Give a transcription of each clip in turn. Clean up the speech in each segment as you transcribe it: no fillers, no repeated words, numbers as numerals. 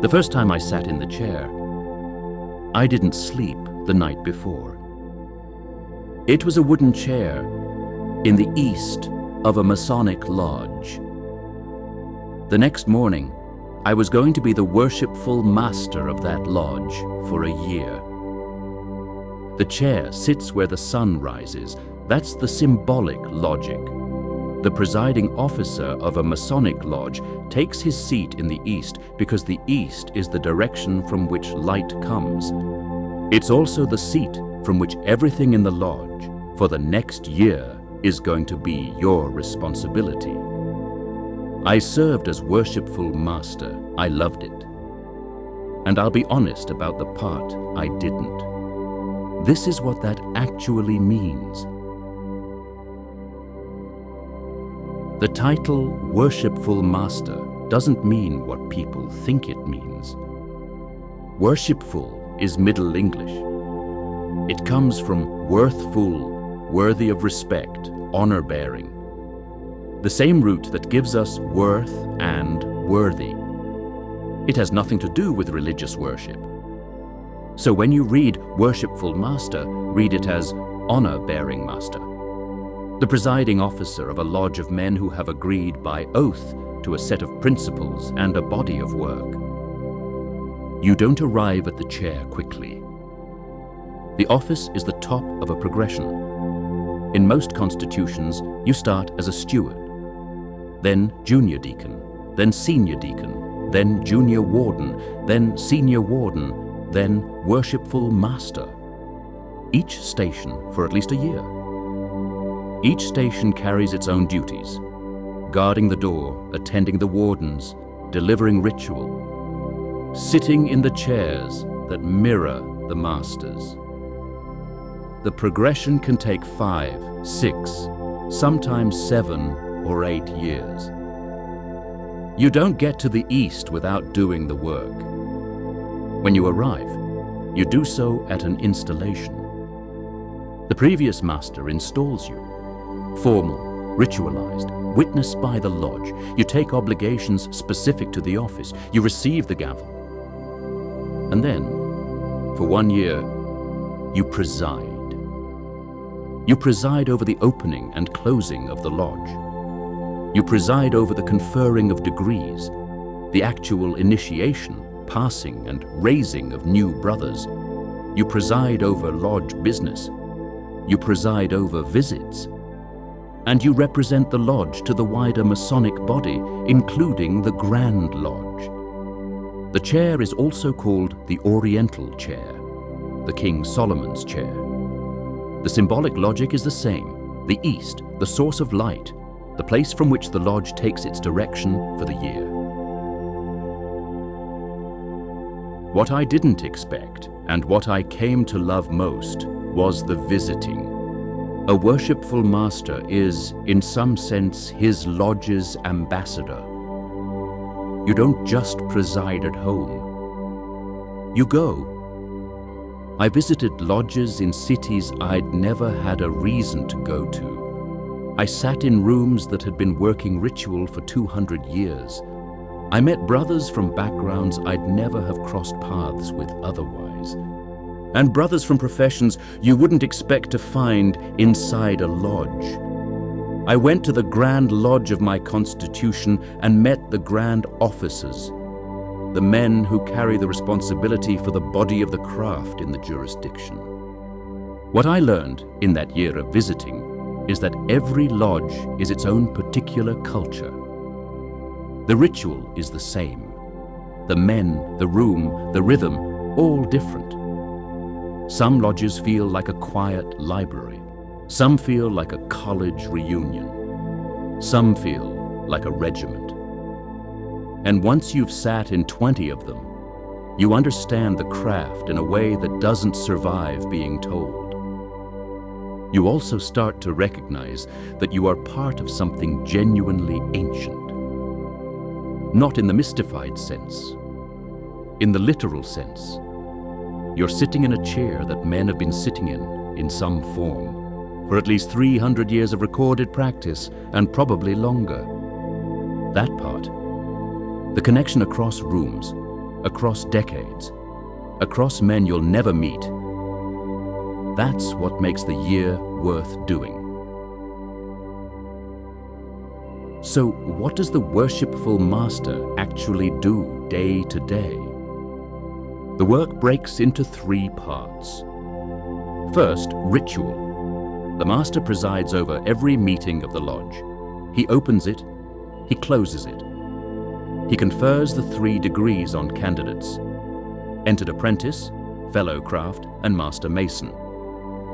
The first time I sat in the chair, I didn't sleep the night before. It was a wooden chair in the east of a Masonic Lodge. The next morning, I was going to be the worshipful master of that lodge for a year. The chair sits where the sun rises. That's the symbolic logic. The presiding officer of a Masonic Lodge takes his seat in the east because the east is the direction from which light comes. It's also the seat from which everything in the lodge for the next year is going to be your responsibility. I served as worshipful master. I loved it. And I'll be honest about the part I didn't. This is what that actually means. The title Worshipful Master doesn't mean what people think it means. Worshipful is Middle English. It comes from worthful, worthy of respect, honor-bearing. The same root that gives us worth and worthy. It has nothing to do with religious worship. So when you read Worshipful Master, read it as honor-bearing master. The presiding officer of a lodge of men who have agreed by oath to a set of principles and a body of work. You don't arrive at the chair quickly. The office is the top of a progression. In most constitutions, you start as a steward, then junior deacon, then senior deacon, then junior warden, then senior warden, then worshipful master. Each station for at least a year. Each station carries its own duties, guarding the door, attending the wardens, delivering ritual, sitting in the chairs that mirror the masters. The progression can take 5, 6, sometimes 7 or 8 years. You don't get to the east without doing the work. When you arrive, you do so at an installation. The previous master installs you. Formal, ritualized, witnessed by the lodge. You take obligations specific to the office. You receive the gavel. And then, for 1 year, you preside. You preside over the opening and closing of the lodge. You preside over the conferring of degrees, the actual initiation, passing, and raising of new brothers. You preside over lodge business. You preside over visits. And you represent the lodge to the wider Masonic body, including the Grand Lodge. The chair is also called the Oriental Chair, the King Solomon's Chair. The symbolic logic is the same, the East, the source of light, the place from which the lodge takes its direction for the year. What I didn't expect, and what I came to love most, was the visiting. A worshipful master is, in some sense, his lodge's ambassador. You don't just preside at home. You go. I visited lodges in cities I'd never had a reason to go to. I sat in rooms that had been working ritual for 200 years. I met brothers from backgrounds I'd never have crossed paths with otherwise. And brothers from professions you wouldn't expect to find inside a lodge. I went to the Grand Lodge of my constitution and met the grand officers, the men who carry the responsibility for the body of the craft in the jurisdiction. What I learned in that year of visiting is that every lodge is its own particular culture. The ritual is the same. The men, the room, the rhythm, all different. Some lodges feel like a quiet library. Some feel like a college reunion. Some feel like a regiment. And once you've sat in 20 of them, you understand the craft in a way that doesn't survive being told. You also start to recognize that you are part of something genuinely ancient. Not in the mystified sense. In the literal sense. You're sitting in a chair that men have been sitting in some form, for at least 300 years of recorded practice, and probably longer. That part, the connection across rooms, across decades, across men you'll never meet. That's what makes the year worth doing. So what does the Worshipful Master actually do day to day? The work breaks into 3 parts. First, ritual. The Master presides over every meeting of the lodge. He opens it, he closes it. He confers the 3 degrees on candidates: Entered Apprentice, Fellow Craft, and Master Mason.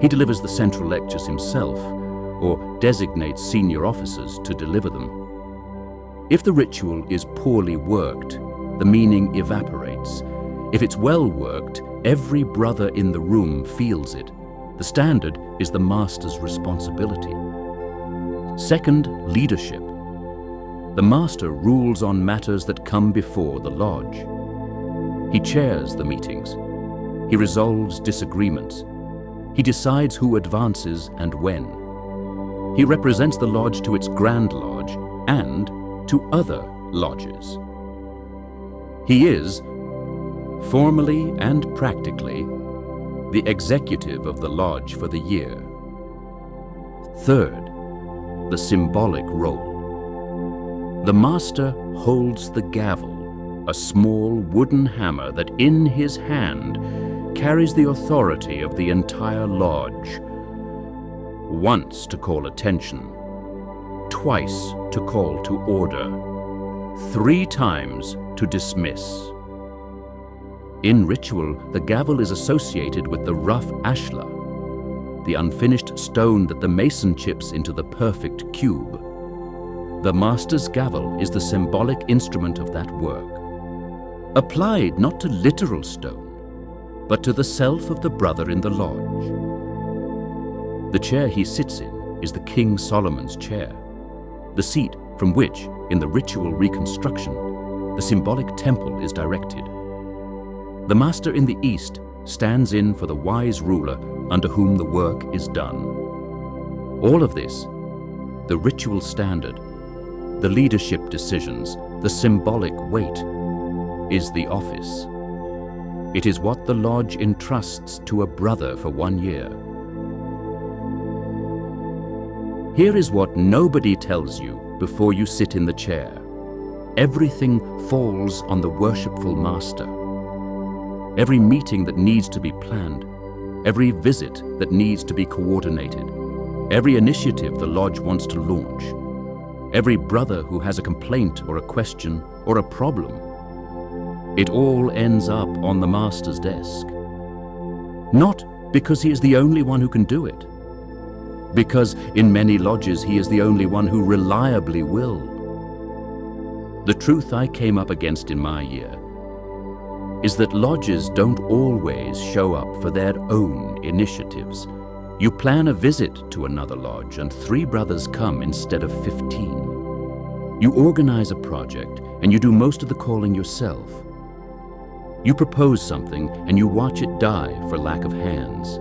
He delivers the central lectures himself, or designates senior officers to deliver them. If the ritual is poorly worked, the meaning evaporates. If it's well worked, every brother in the room feels it. The standard is the Master's responsibility. Second, leadership. The Master rules on matters that come before the lodge. He chairs the meetings. He resolves disagreements. He decides who advances and when. He represents the lodge to its Grand Lodge and to other lodges. He is, formally and practically, the executive of the lodge for the year. Third, the symbolic role. The Master holds the gavel, a small wooden hammer that in his hand carries the authority of the entire lodge. Once to call attention, twice to call to order, 3 times to dismiss. In ritual, the gavel is associated with the rough ashlar, the unfinished stone that the mason chips into the perfect cube. The Master's gavel is the symbolic instrument of that work, applied not to literal stone, but to the self of the brother in the lodge. The chair he sits in is the King Solomon's chair, the seat from which, in the ritual reconstruction, the symbolic temple is directed. The Master in the East stands in for the wise ruler under whom the work is done. All of this, the ritual standard, the leadership decisions, the symbolic weight, is the office. It is what the lodge entrusts to a brother for 1 year. Here is what nobody tells you before you sit in the chair. Everything falls on the Worshipful Master. Every meeting that needs to be planned, every visit that needs to be coordinated, every initiative the lodge wants to launch, every brother who has a complaint or a question or a problem, it all ends up on the Master's desk. Not because he is the only one who can do it, because in many lodges he is the only one who reliably will. The truth I came up against in my year is that lodges don't always show up for their own initiatives. You plan a visit to another lodge and 3 brothers come instead of 15. You organize a project and you do most of the calling yourself. You propose something and you watch it die for lack of hands.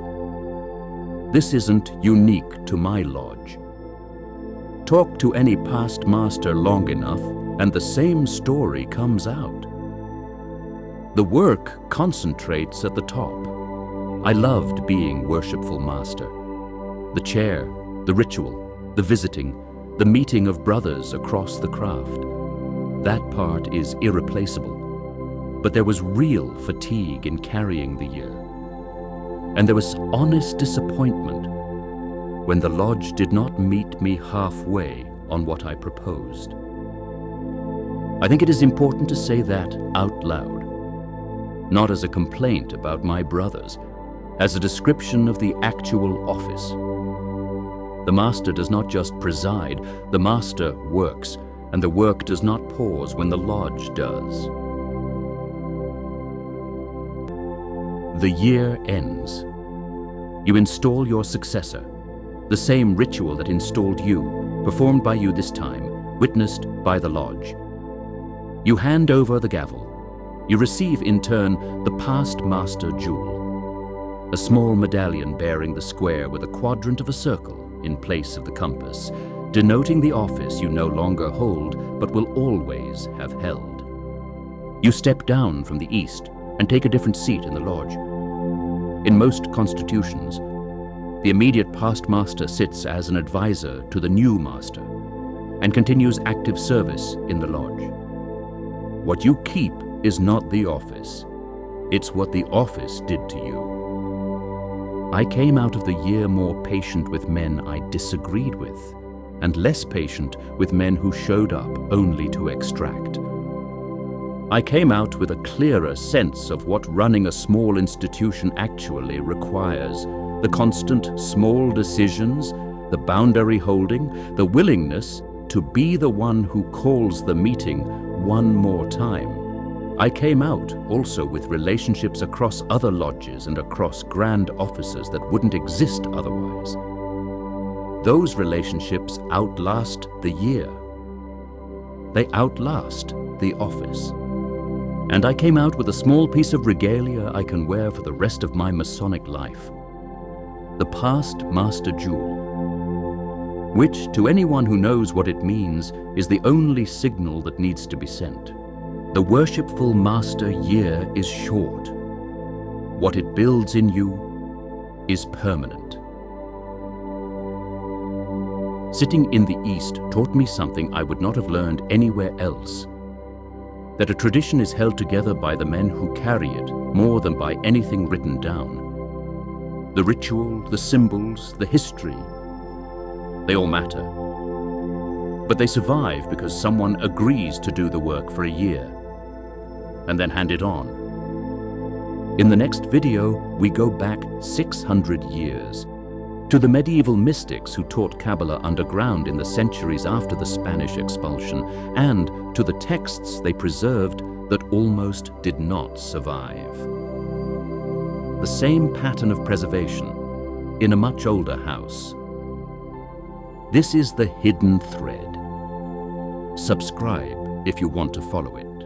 This isn't unique to my lodge. Talk to any past master long enough and the same story comes out. The work concentrates at the top. I loved being Worshipful Master. The chair, the ritual, the visiting, the meeting of brothers across the craft. That part is irreplaceable. But there was real fatigue in carrying the year. And there was honest disappointment when the lodge did not meet me halfway on what I proposed. I think it is important to say that out loud, not as a complaint about my brothers, as a description of the actual office. The Master does not just preside, the Master works, and the work does not pause when the lodge does. The year ends. You install your successor, the same ritual that installed you, performed by you this time, witnessed by the lodge. You hand over the gavel. You receive in turn the Past Master jewel, a small medallion bearing the square with a quadrant of a circle in place of the compass, denoting the office you no longer hold but will always have held. You step down from the east and take a different seat in the lodge. In most constitutions, the immediate past master sits as an advisor to the new master and continues active service in the lodge. What you keep is not the office, it's what the office did to you. I came out of the year more patient with men I disagreed with, and less patient with men who showed up only to extract. I came out with a clearer sense of what running a small institution actually requires: the constant small decisions, the boundary holding, the willingness to be the one who calls the meeting one more time. I came out also with relationships across other lodges and across grand offices that wouldn't exist otherwise. Those relationships outlast the year. They outlast the office. And I came out with a small piece of regalia I can wear for the rest of my Masonic life. The Past Master Jewel, which, to anyone who knows what it means, is the only signal that needs to be sent. The Worshipful Master year is short. What it builds in you is permanent. Sitting in the East taught me something I would not have learned anywhere else: that a tradition is held together by the men who carry it more than by anything written down. The ritual, the symbols, the history, they all matter. But they survive because someone agrees to do the work for a year and then hand it on. In the next video, we go back 600 years to the medieval mystics who taught Kabbalah underground in the centuries after the Spanish expulsion, and to the texts they preserved that almost did not survive. The same pattern of preservation in a much older house. This is the hidden thread. Subscribe if you want to follow it.